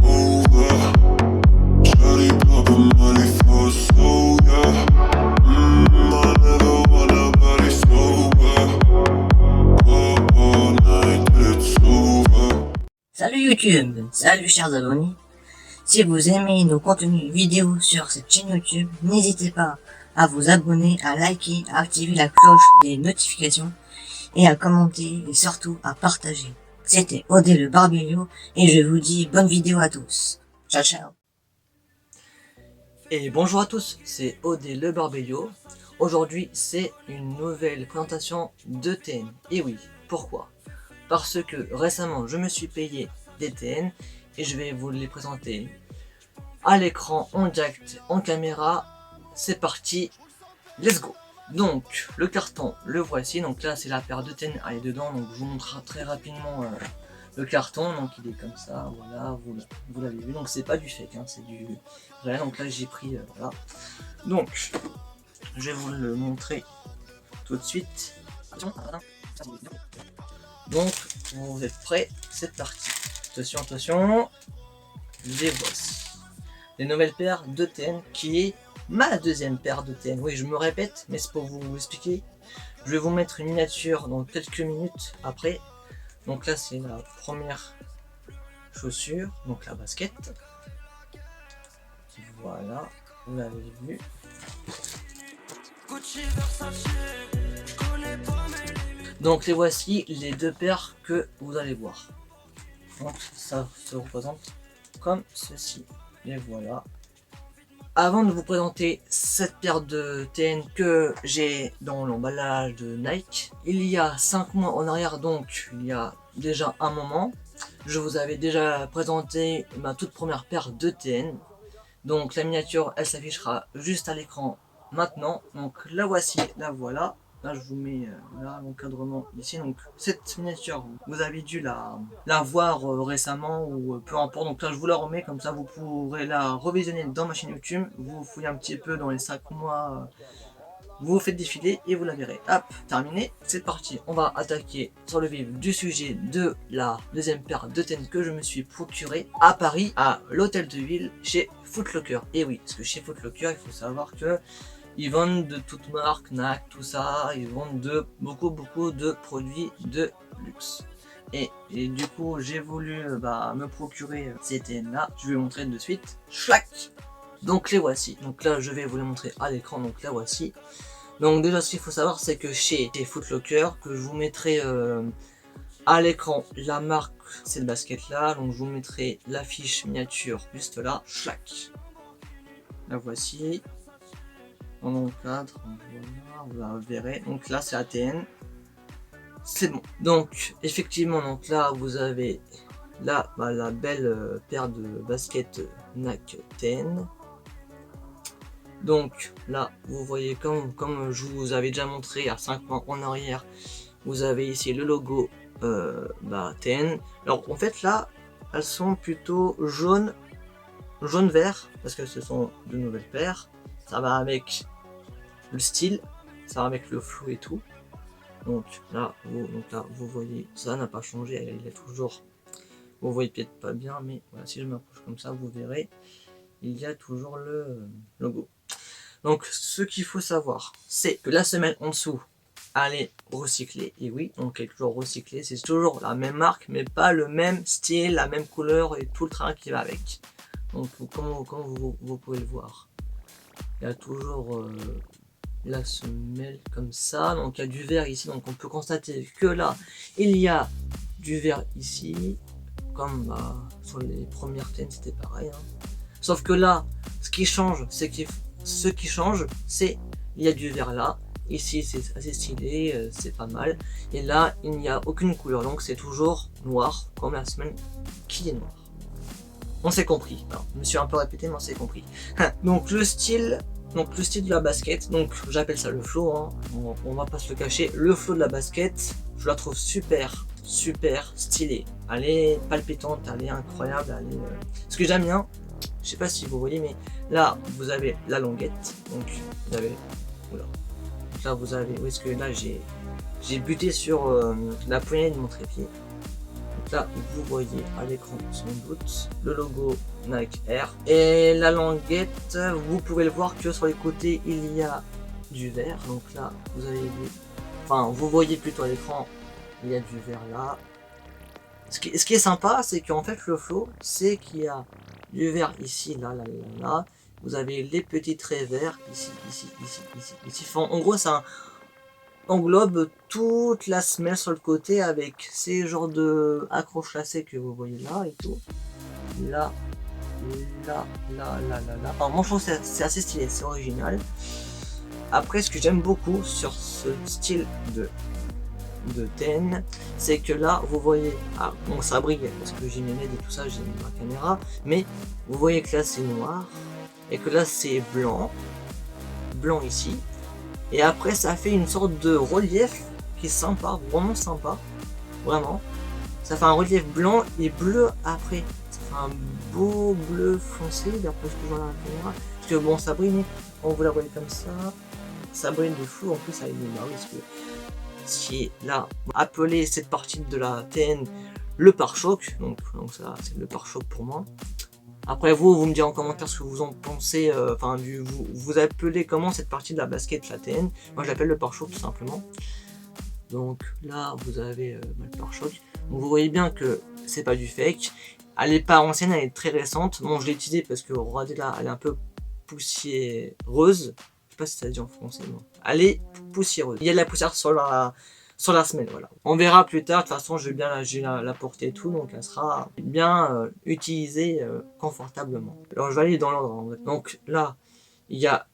over. Shawty poppin' money for so yeah. I never want nobody sober. All night it's over. Salut YouTube, salut chers abonnés. Si vous aimez nos contenus vidéo sur cette chaîne YouTube, n'hésitez pas à vous abonner, à liker, à activer la cloche des notifications et à commenter et surtout à partager. C'était Odé le Barbelio et je vous dis bonne vidéo à tous. Ciao ciao. Et bonjour à tous, c'est Odé le Barbelio. Aujourd'hui c'est une nouvelle présentation de TN. Et oui, pourquoi? Parce que récemment je me suis payé des TN et je vais vous les présenter à l'écran, en direct, en caméra. C'est parti, let's go. Donc le carton, le voici. Donc là c'est la paire de TN, elle est dedans. Donc je vous montre très rapidement le carton. Donc il est comme ça, voilà, vous l'avez vu. Donc c'est pas du fake, hein, c'est du réel. Donc là j'ai pris, voilà. Donc je vais vous le montrer tout de suite. Donc vous êtes prêts, c'est parti. Attention, attention, les voici. Les nouvelles paires de TN qui est ma deuxième paire de TN. Oui, je me répète, mais c'est pour vous expliquer. Je vais vous mettre une miniature dans quelques minutes après. Donc là, c'est la première chaussure, donc la basket. Voilà, vous l'avez vu. Donc les voici, les deux paires que vous allez voir. Donc ça se représente comme ceci. Et voilà. Avant de vous présenter cette paire de TN que j'ai dans l'emballage de Nike, il y a 5 mois en arrière, donc il y a déjà un moment, je vous avais déjà présenté ma toute première paire de TN. Donc la miniature, elle s'affichera juste à l'écran maintenant. Donc la voici, la voilà. Là je vous mets là l'encadrement ici. Donc cette miniature, vous avez dû la voir récemment ou peu importe. Donc là je vous la remets, comme ça vous pourrez la revisionner dans ma chaîne YouTube. Vous fouillez un petit peu dans les 5 mois, vous vous faites défiler et vous la verrez. Hop, terminé, c'est parti. On va attaquer sur le vif du sujet de la deuxième paire de TN que je me suis procuré à Paris, à l'hôtel de ville, chez Foot Locker. Et oui, parce que chez Foot Locker, il faut savoir que ils vendent de toutes marques, NAC, tout ça. Ils vendent de beaucoup de produits de luxe. Et du coup, j'ai voulu me procurer ces TN là. Je vais vous montrer de suite. Schlack. Donc les voici. Donc là, je vais vous les montrer à l'écran. Donc là, voici. Donc déjà, ce qu'il faut savoir, c'est que chez Foot Locker, que je vous mettrai à l'écran la marque, c'est le basket là. Donc je vous mettrai l'affiche miniature juste là. Schlack. La voici. On encadre, voilà, vous verrez. Donc là c'est la TN, c'est bon. Donc effectivement, donc là vous avez là la belle paire de baskets NAC TN. Donc là vous voyez, comme je vous avais déjà montré à 5 mois en arrière, vous avez ici le logo TN. Alors en fait là elles sont plutôt jaune vert, parce que ce sont de nouvelles paires. Ça va avec le style, ça va avec le flow et tout. Donc là vous voyez, ça n'a pas changé, il est toujours, vous voyez peut-être pas bien, mais voilà, si je m'approche comme ça, vous verrez, il y a toujours le logo. Donc ce qu'il faut savoir, c'est que la semelle en dessous, elle est recyclée. Et oui, donc elle est toujours recyclée, c'est toujours la même marque, mais pas le même style, la même couleur et tout le train qui va avec. Donc comme vous pouvez le voir, il y a toujours la semelle comme ça. Donc il y a du vert ici, donc on peut constater que là il y a du vert ici, comme sur les premières TN c'était pareil, hein. Sauf que là ce qui change, c'est qu'il y a du vert là, ici c'est assez stylé, c'est pas mal, et là il n'y a aucune couleur, donc c'est toujours noir comme la semelle qui est noire. On s'est compris. Alors, je me suis un peu répété, mais on s'est compris. Donc le style de la basket, donc j'appelle ça le flow, hein. On va pas se le cacher. Le flow de la basket, je la trouve super stylée. Elle est palpitante, elle est incroyable. Ce que j'aime bien, je sais pas si vous voyez, mais là vous avez la longuette, donc vous avez, oula. Donc là vous avez, où est-ce que là j'ai buté sur la poignée de mon trépied. là, vous voyez à l'écran sans doute le logo Nike Air. Et la languette, vous pouvez le voir que sur les côtés, il y a du vert. Donc là, vous avez vu, enfin, vous voyez plutôt à l'écran, il y a du vert là. Ce qui est sympa, c'est qu'en fait, le flow, c'est qu'il y a du vert ici, là, là, là, là. Vous avez les petits traits verts ici, ici, ici, ici, ici. Enfin, en gros, ça englobe toute la semelle sur le côté avec ces genres de accroches lacets que vous voyez là et tout. Là, là, là, là, là, là. Alors moi je trouve que c'est assez stylé, c'est original. Après ce que j'aime beaucoup sur ce style de TN, c'est que là vous voyez, ah bon ça brille parce que j'ai mes LED et tout ça, j'ai ma caméra, mais vous voyez que là c'est noir et que là c'est blanc, blanc ici. Et après ça fait une sorte de relief qui est sympa, vraiment sympa, vraiment. Ça fait un relief blanc et bleu après. Ça fait un beau bleu foncé d'après ce que je vois dans la caméra. Parce que bon ça brille, mais quand vous la voyez comme ça brille de fou en plus avec des barres. Parce que ce qui est là, appelé cette partie de la TN le pare-choc. Donc ça c'est le pare-choc pour moi. Après vous me direz en commentaire ce que vous en pensez, enfin vous appelez comment cette partie de la basket, la TN. Moi je l'appelle le pare-choc tout simplement. Donc là vous avez le pare-choc. Donc, vous voyez bien que c'est pas du fake. Elle est pas ancienne, elle est très récente. Bon je l'ai utilisée parce que regardez là, elle est un peu poussiéreuse. Je sais pas si ça se dit en français, non. Elle est poussiéreuse. Il y a de la poussière sur la semelle, voilà. On verra plus tard, de toute façon je vais bien la porter et tout, donc elle sera bien utilisée confortablement. Alors je vais aller dans l'ordre en fait. Donc là, il y a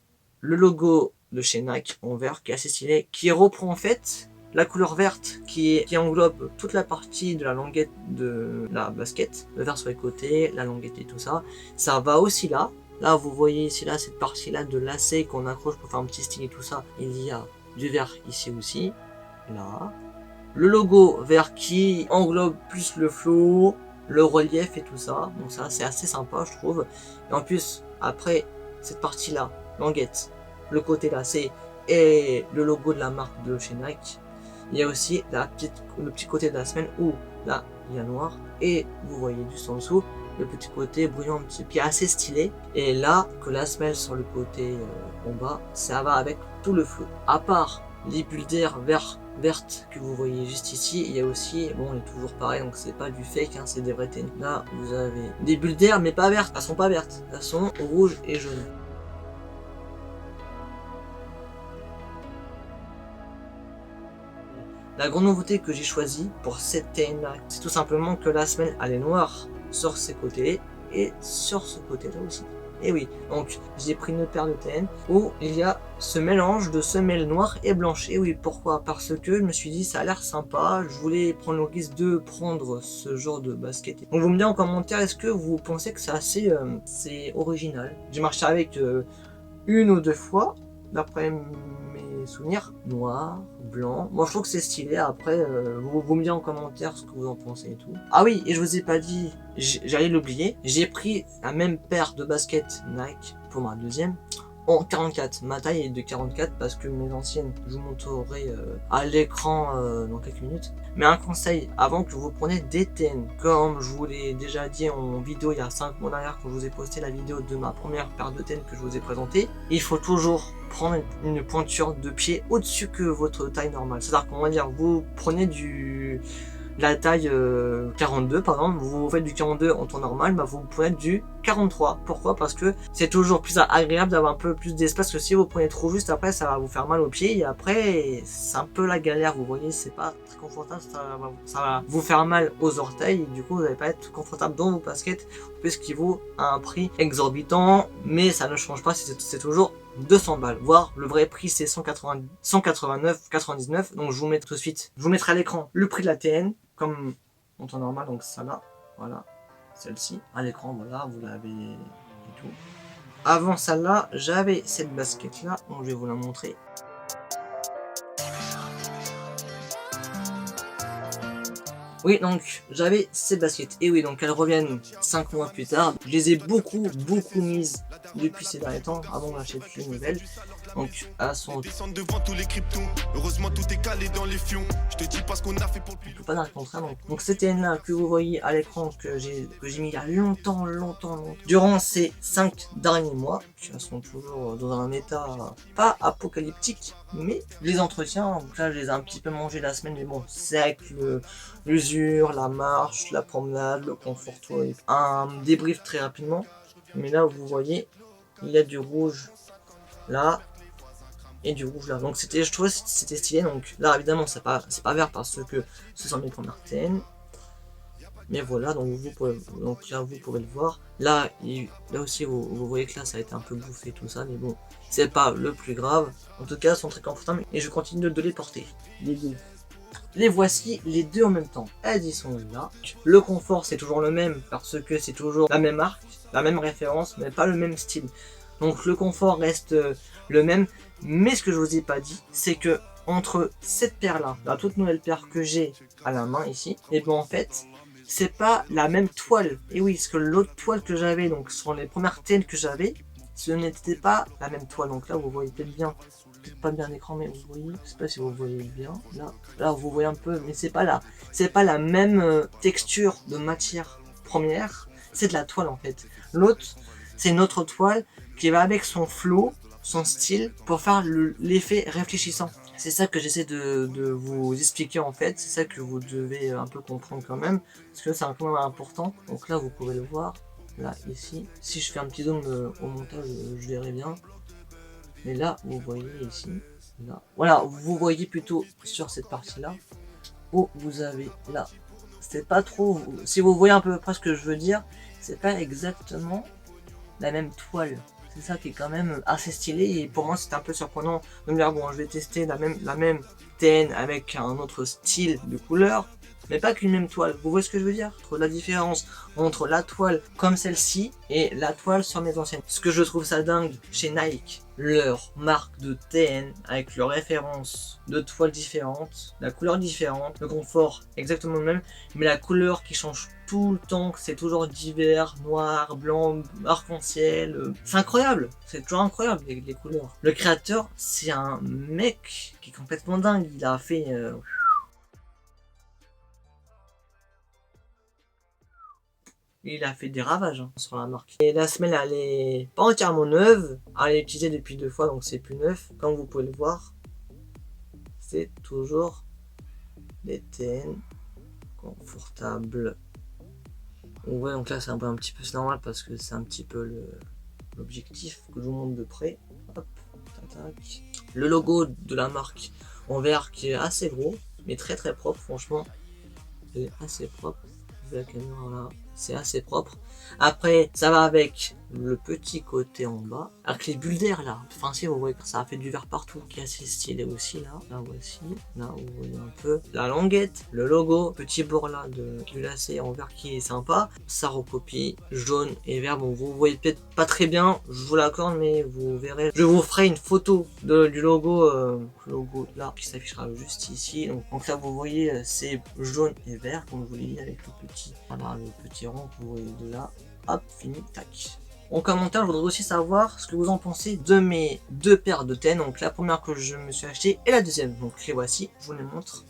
le logo de chez Nike en vert qui est assez stylé, qui reprend en fait la couleur verte qui englobe toute la partie de la languette de la basket, le vert sur les côtés, la languette et tout ça. Ça va aussi là. Là vous voyez ici là cette partie là de lacet qu'on accroche pour faire un petit style et tout ça. Il y a du vert ici aussi. Là, le logo vert qui englobe plus le flow, le relief et tout ça, donc ça c'est assez sympa je trouve. Et en plus après cette partie là, languette, le côté là c'est et le logo de la marque de chez Nike. Il y a aussi le petit côté de la semelle où là il y a noir et vous voyez juste en dessous le petit côté brillant un petit peu assez stylé. Et là que la semelle sur le côté en bas, ça va avec tout le flow. À part les bulles d'air vertes que vous voyez juste ici, il y a aussi, bon elle est toujours pareil, donc c'est pas du fake, hein, c'est des vraies TN. Là vous avez des bulles d'air mais pas vertes, elles sont pas vertes, elles sont rouges et jaunes. La grande nouveauté que j'ai choisie pour cette TN là, c'est tout simplement que la semelle elle est noire sur ces côtés et sur ce côté là aussi. Et oui, donc j'ai pris une paire de TN où il y a ce mélange de semelles noires et blanches. Et oui, pourquoi? Parce que je me suis dit ça a l'air sympa, je voulais prendre le risque de prendre ce genre de basket. Donc vous me dites en commentaire, est-ce que vous pensez que c'est assez c'est original? J'ai marché avec une ou deux fois, d'après mes souvenirs, noir, blanc. Moi je trouve que c'est stylé, après vous me dites en commentaire ce que vous en pensez et tout. Ah oui, et je vous ai pas dit, j'allais l'oublier, j'ai pris la même paire de baskets Nike pour ma deuxième en 44. Ma taille est de 44 parce que mes anciennes, je vous montrerai à l'écran dans quelques minutes. Mais un conseil, avant que vous preniez des TN, comme je vous l'ai déjà dit en vidéo il y a 5 mois derrière quand je vous ai posté la vidéo de ma première paire de TN que je vous ai présentée, il faut toujours prendre une pointure de pied au-dessus que votre taille normale. C'est-à-dire qu'on va dire, vous prenez la taille 42 par exemple, vous faites du 42 en temps normal, bah vous prenez du 43. Pourquoi? Parce que c'est toujours plus agréable d'avoir un peu plus d'espace que si vous prenez trop juste, après ça va vous faire mal aux pieds et après c'est un peu la galère, vous voyez, c'est pas très confortable, ça va vous faire mal aux orteils et du coup vous n'allez pas être confortable dans vos baskets puisqu'il vaut un prix exorbitant, mais ça ne change pas, c'est toujours 200 balles, voire le vrai prix c'est 189,99. Donc je vous mets tout de suite, je vous mettrai à l'écran le prix de la TN comme en temps normal, donc ça là, voilà, celle-ci à l'écran, voilà, vous l'avez et tout. Avant celle-là, j'avais cette basket là, donc je vais vous la montrer. Oui, donc j'avais ces baskets. Et oui, donc elles reviennent 5 mois plus tard. Je les ai beaucoup mises depuis ces derniers temps, avant d'acheter les nouvelles. Donc elles sont... Descendre devant tous les cryptos. Heureusement tout est calé dans les fions. Je te dis pas ce qu'on a fait pour le On peut pas dire le contraire. Donc cette TN-là que vous voyez à l'écran, que j'ai mis il y a longtemps. Durant ces 5 derniers mois, qui sont toujours dans un état pas apocalyptique, mais je les entretiens. Donc là, je les ai un petit peu mangés la semaine, mais bon, c'est avec l'usure, la marche, la promenade, le confort. Un débrief très rapidement. Mais là, vous voyez, il y a du rouge là et du rouge là. Donc je trouvais que c'était stylé. Donc là, évidemment, c'est pas vert parce que ce sont mes premières TN. Mais voilà, donc là vous pouvez le voir. Là aussi vous voyez que là ça a été un peu bouffé tout ça, mais bon, c'est pas le plus grave. En tout cas, elles sont très confortables et je continue de les porter. Les deux. Les voici les deux en même temps. Elles y sont là. Le confort c'est toujours le même parce que c'est toujours la même marque, la même référence, mais pas le même style. Donc le confort reste le même. Mais ce que je vous ai pas dit, c'est que entre cette paire là, la toute nouvelle paire que j'ai à la main ici, et ben en fait c'est pas la même toile. Et oui, parce que l'autre toile que j'avais, donc sur les premières TN que j'avais, ce n'était pas la même toile. Donc là, vous voyez peut-être bien, peut-être pas bien l'écran, mais vous voyez, je sais pas si vous voyez bien. Là, vous voyez un peu, mais c'est pas la même texture de matière première. C'est de la toile en fait. L'autre, c'est une autre toile qui va avec son flow, son style, pour faire l'effet réfléchissant. C'est ça que j'essaie de vous expliquer en fait, c'est ça que vous devez un peu comprendre quand même, parce que c'est un point important. Donc là vous pouvez le voir, là ici, si je fais un petit zoom au montage je verrai bien, mais là vous voyez ici, là, voilà, vous voyez plutôt sur cette partie là, où vous avez là, c'est pas trop, si vous voyez un peu près ce que je veux dire, c'est pas exactement la même toile. C'est ça qui est quand même assez stylé et pour moi c'était un peu surprenant de me dire bon je vais tester la même TN avec un autre style de couleur, mais pas qu'une même toile. Vous voyez ce que je veux dire? La différence entre la toile comme celle-ci et la toile sur mes anciennes. Ce que je trouve ça dingue chez Nike, leur marque de TN avec leurs références de toiles différentes, la couleur différente, le confort exactement le même, mais la couleur qui change tout le temps, c'est toujours divers, noir, blanc, arc-en-ciel. C'est incroyable, c'est toujours incroyable les couleurs. Le créateur, c'est un mec qui est complètement dingue, il a fait... Il a fait des ravages sur la marque. Et la semelle, elle est pas entièrement neuve. Elle est utilisée depuis 2 fois, donc c'est plus neuf. Comme vous pouvez le voir, c'est toujours des TN confortables. Ouais, donc là c'est un petit peu normal parce que c'est un petit peu l'objectif que je vous montre de près. Hop, tac. Le logo de la marque en vert qui est assez gros, mais très propre, franchement. Il est assez propre. La caméra là, c'est assez propre. Après, ça va avec le petit côté en bas, avec les bulles d'air là. Enfin, si vous voyez que ça a fait du vert partout, qui est assez stylé aussi là. Là voici, là vous voyez un peu la languette, le logo, petit bord là du lacet en vert qui est sympa. Ça recopie jaune et vert. Bon, vous voyez peut-être pas très bien, je vous l'accorde, mais vous verrez. Je vous ferai une photo du logo, là qui s'affichera juste ici. Donc là vous voyez, c'est jaune et vert comme je vous l'ai dit avec le petit, voilà, le petit rond que vous voyez de là. Hop, fini, tac. En commentaire, je voudrais aussi savoir ce que vous en pensez de mes 2 paires de TN. Donc la première que je me suis acheté et la deuxième. Donc les voici, je vous les montre.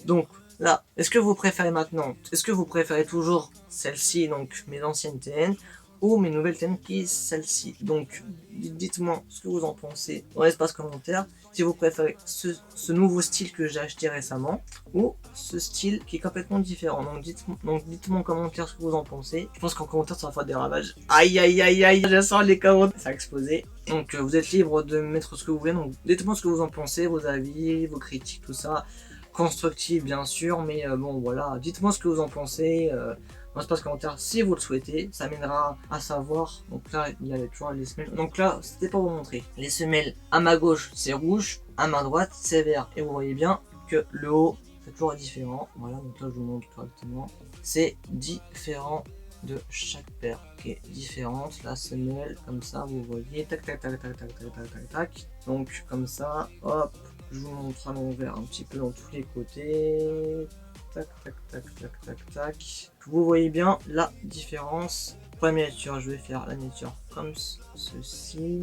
Donc là, est-ce que vous préférez maintenant, est-ce que vous préférez toujours celle-ci, donc mes anciennes TN, ou mes nouvelles TN qui est celle-ci? Donc dites-moi ce que vous en pensez dans l'espace commentaire. Si vous préférez ce nouveau style que j'ai acheté récemment ou ce style qui est complètement différent. Donc dites-moi en commentaire ce que vous en pensez. Je pense qu'en commentaire ça va faire des ravages. Aïe aïe aïe aïe, je sens les commentaires, ça a explosé. Donc vous êtes libre de mettre ce que vous voulez. Donc dites-moi ce que vous en pensez, vos avis, vos critiques, tout ça. Constructif bien sûr, mais bon voilà, dites-moi ce que vous en pensez. Dans l'espace commentaire si vous le souhaitez, ça m'aidera à savoir. Donc là il y a toujours les semelles, donc là c'était pour vous montrer les semelles. À ma gauche c'est rouge, à ma droite c'est vert, et vous voyez bien que le haut c'est toujours différent. Voilà, donc là je vous montre correctement, c'est différent de chaque paire qui est différente. La semelle comme ça vous voyez, tac tac tac tac tac tac tac tac tac, donc comme ça, hop, je vous montre à l'envers un petit peu dans tous les côtés. tac, tac, tac, tac, tac, tac. Vous voyez bien la différence. Pour la miniature, je vais faire la miniature comme ceci.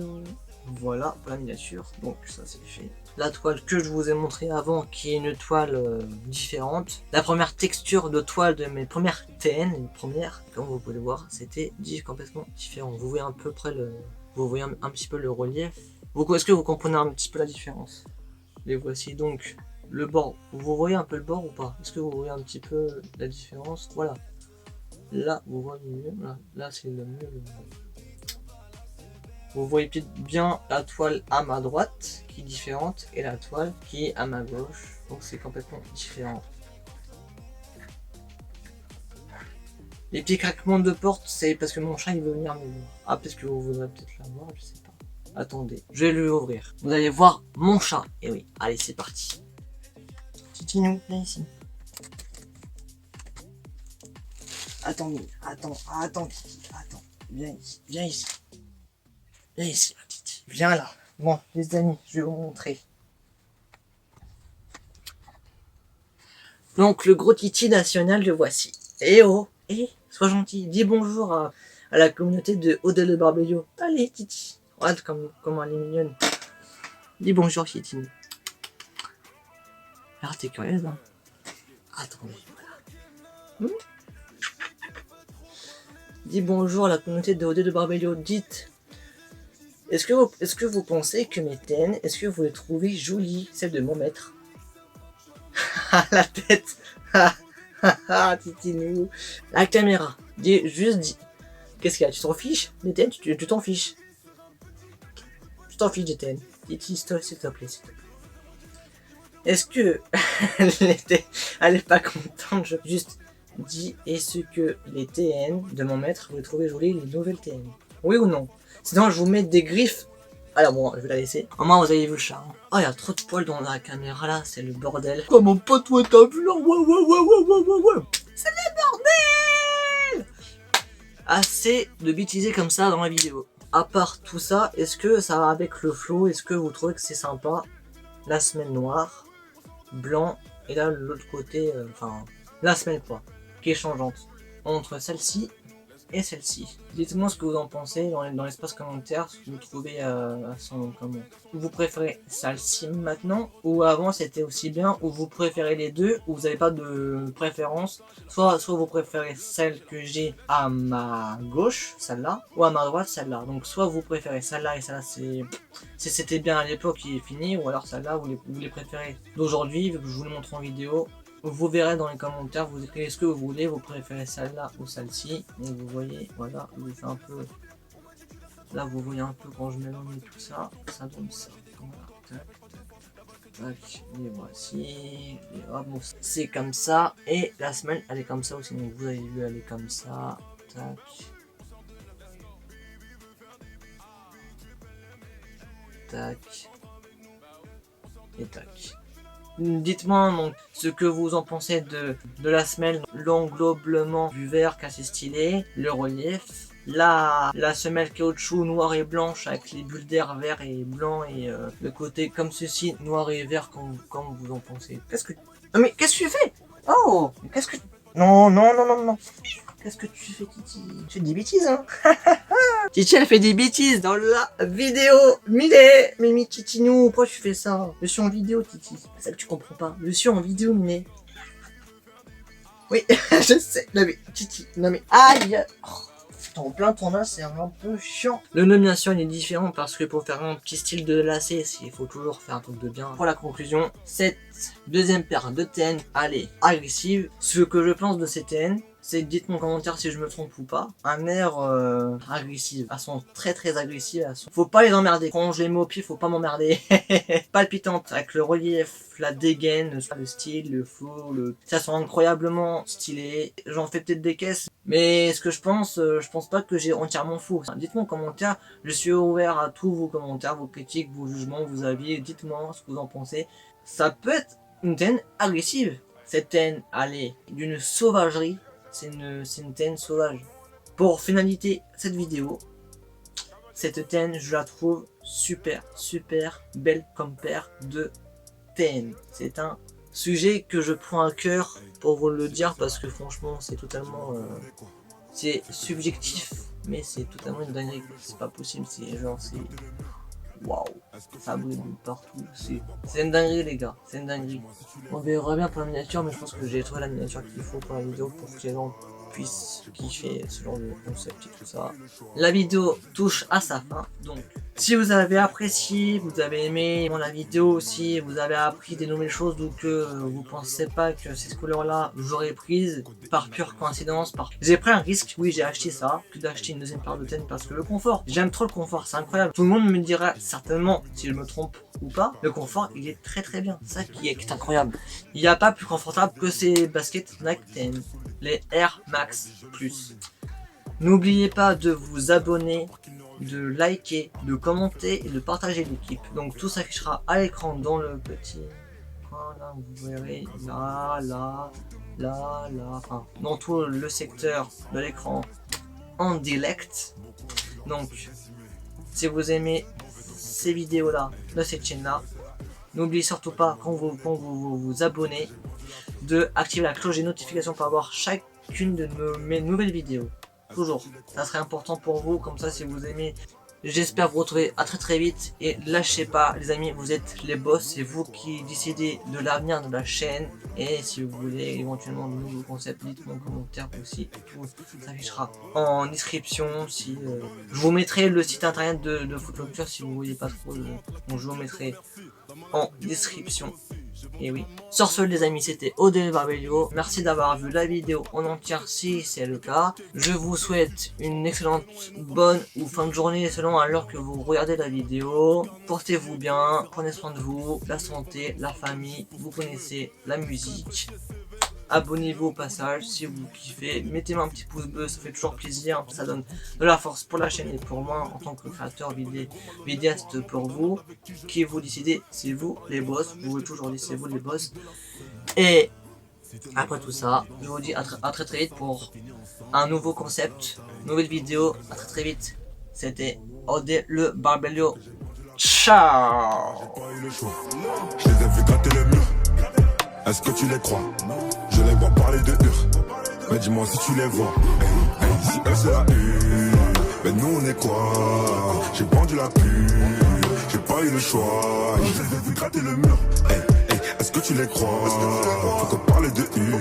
Voilà pour la miniature, donc ça c'est fait. La toile que je vous ai montré avant, qui est une toile différente. La première texture de toile de mes premières TN, les premières, comme vous pouvez le voir, c'était complètement différent. Vous voyez à peu près vous voyez un petit peu le relief. Est-ce que vous comprenez un petit peu la différence? Les voici donc le bord. Vous voyez un peu le bord ou pas? Est-ce que vous voyez un petit peu la différence? Voilà. Là, vous voyez mieux. Là c'est le mieux. Vous voyez peut-être bien la toile à ma droite qui est différente et la toile qui est à ma gauche. Donc c'est complètement différent. Les petits craquements de porte, c'est parce que mon chat il veut venir me voir. Ah, parce que vous voudrez peut-être la voir, je sais pas. Attendez, je vais lui ouvrir. Vous allez voir mon chat. Et oui, allez, c'est parti. Titinou, viens ici. Attends, Titi, attends. Viens ici, viens ici. Viens ici, ma petite. Viens là. Bon, les amis, je vais vous montrer. Donc, le gros Titi national, le voici. Eh oh, sois gentil. Dis bonjour à la communauté de Odile de Barbello. Allez, Titi. Regarde comment elle est mignonne. Dis bonjour, Titi. Alors, t'es curieuse, hein? Attendez, voilà. Dis bonjour à la communauté de Odile de Barbello. Dites. Est-ce que vous pensez que mes TN, est-ce que vous les trouvez jolies, celles de mon maître? La tête. Titinou. La caméra. Juste dis. Qu'est-ce qu'il y a? Tu t'en fiches? Les TN, tu t'en fiches. Tu t'en fiches des TN. Titi, s'il te plaît, Est-ce que elle est pas contente? Juste dis, est-ce que les TN de mon maître, vous les trouvez jolies, les nouvelles TN? Oui ou non? Sinon, je vous mets des griffes. Alors bon, je vais la laisser. Au moins, vous avez vu le chat. Hein. Oh, il y a trop de poils dans la caméra là, c'est le bordel. Oh mon pote, ouais, t'as vu là? Ouais. C'est le bordel! Assez de bêtiser comme ça dans la vidéo. À part tout ça, est-ce que ça va avec le flow? Est-ce que vous trouvez que c'est sympa? La semaine noire, blanc, et là, l'autre côté, la semaine quoi, qui est changeante. Entre celle-ci et celle-ci. Dites-moi ce que vous en pensez dans l'espace commentaire, ce que vous trouvez à son comment. Vous préférez celle-ci maintenant, ou avant c'était aussi bien, ou vous préférez les deux, ou vous n'avez pas de préférence, soit vous préférez celle que j'ai à ma gauche, celle-là, ou à ma droite, celle-là. Donc soit vous préférez celle-là et celle-là c'était bien à l'époque qui est fini, ou alors celle-là vous les préférez d'aujourd'hui, vu que je vous le montre en vidéo. Vous verrez dans les commentaires, vous écrivez ce que vous voulez, vous préférez celle-là ou celle-ci. Donc vous voyez, voilà, je vous fais un peu. Là vous voyez un peu quand je mélange tout ça, ça donne ça. Voilà, tac, tac, tac, et voici. Et hop, bon, c'est comme ça. Et la semelle elle est comme ça aussi. Donc vous avez vu, elle est comme ça. Tac. Tac. Et tac. Dites-moi donc ce que vous en pensez de la semelle, l'englobement du verre qui est assez stylé, le relief, la semelle caoutchouc noire et blanche avec les bulles d'air vert et blanc et le côté comme ceci noir et vert comme vous en pensez. Qu'est-ce que... Ah, mais qu'est-ce que tu fais? Oh, qu'est-ce que... Non. Qu'est-ce que tu fais, Titi? Tu fais des bêtises, hein? Titi, elle fait des bêtises dans la vidéo. Mimi Titinou, pourquoi tu fais ça? Je suis en vidéo, Titi. C'est ça que tu comprends pas. Je suis en vidéo, Mimi. Oui, je sais. Non mais, Titi, non mais, aïe. En plein tournage, c'est un peu chiant. Le nomination, il est différent parce que pour faire un petit style de lacet, il faut toujours faire un truc de bien. Pour la conclusion, cette deuxième paire de TN, elle est agressive. Ce que je pense de ces TN, c'est dites-moi en commentaire si je me trompe ou pas. Un air agressif. Elles sont très agressives. Faut pas les emmerder. Quand je les mets au pied, faut pas m'emmerder. Palpitante avec le relief, la dégaine, le style, le flow, ça sont incroyablement stylés. J'en fais peut-être des caisses. Mais ce que je pense pas que j'ai entièrement faux. Dites-moi en commentaire. Je suis ouvert à tous vos commentaires, vos critiques, vos jugements, vos avis. Dites-moi ce que vous en pensez. Ça peut être une TN agressive. Cette TN, elle est d'une sauvagerie. C'est une TN sauvage. Pour finalité cette vidéo, cette TN je la trouve super belle comme paire de TN. C'est un sujet que je prends à cœur pour vous le dire parce que franchement c'est totalement c'est subjectif mais c'est totalement une dinguerie, c'est pas possible, c'est genre c'est waouh, ça brûle partout, c'est une dinguerie les gars, c'est une dinguerie. On verra bien pour la miniature, mais je pense que j'ai trouvé la miniature qu'il faut pour la vidéo pour que les gens puissent kiffer ce genre de concept et tout ça. La vidéo touche à sa fin, donc si vous avez apprécié, vous avez aimé la vidéo aussi, vous avez appris des nouvelles choses ou que vous pensez pas que ces couleurs là j'aurais prise par pure coïncidence, j'ai pris un risque, oui j'ai acheté ça, que d'acheter une deuxième paire de tennis parce que le confort, j'aime trop le confort, c'est incroyable. Tout le monde me dira certainement si je me trompe ou pas, le confort il est très bien, ça qui est incroyable. Il n'y a pas plus confortable que ces baskets Nike 10, les Air Max Plus. N'oubliez pas de vous abonner, de liker, de commenter et de partager l'équipe. Donc tout s'affichera à l'écran dans le petit coin là, vous verrez là, enfin dans tout le secteur de l'écran en direct. Donc si vous aimez ces vidéos là de cette chaîne là, n'oubliez surtout pas quand vous abonnez de activer la cloche des notifications pour avoir chacune de mes nouvelles vidéos. Toujours, ça serait important pour vous, comme ça si vous aimez. J'espère vous retrouver à très vite et lâchez pas les amis, vous êtes les boss, c'est vous qui décidez de l'avenir de la chaîne. Et si vous voulez éventuellement de nouveaux concepts, dites-moi en commentaire aussi, tout s'affichera en description. Si je vous mettrai le site internet de Footlocker si vous voyez pas trop, donc je vous mettrai en description. Et oui, sur ce les amis, c'était Odel Barbelio, merci d'avoir vu la vidéo en entière si c'est le cas. Je vous souhaite une excellente bonne ou fin de journée selon à l'heure que vous regardez la vidéo. Portez-vous bien, prenez soin de vous, la santé, la famille, vous connaissez la musique. Abonnez-vous au passage si vous kiffez, mettez-moi un petit pouce bleu, ça fait toujours plaisir, ça donne de la force pour la chaîne et pour moi en tant que créateur vidéaste pour vous, qui vous décidez, c'est vous les boss, vous pouvez toujours dire c'est vous les boss. Et après tout ça, je vous dis à très vite pour un nouveau concept, nouvelle vidéo, à très vite. C'était Odel le Barbelio, ciao. Je les ai vu gratter le mur. Est-ce que tu les crois? Je les vois parler de hur. Mais dis-moi si tu les vois. Hey, hey, si eux c'est la une, mais nous on est quoi? J'ai vendu la pub, j'ai pas eu le choix. Je les ai vu gratter le mur. Hey, hey, est-ce que tu les crois? Faut qu'on parle de hur.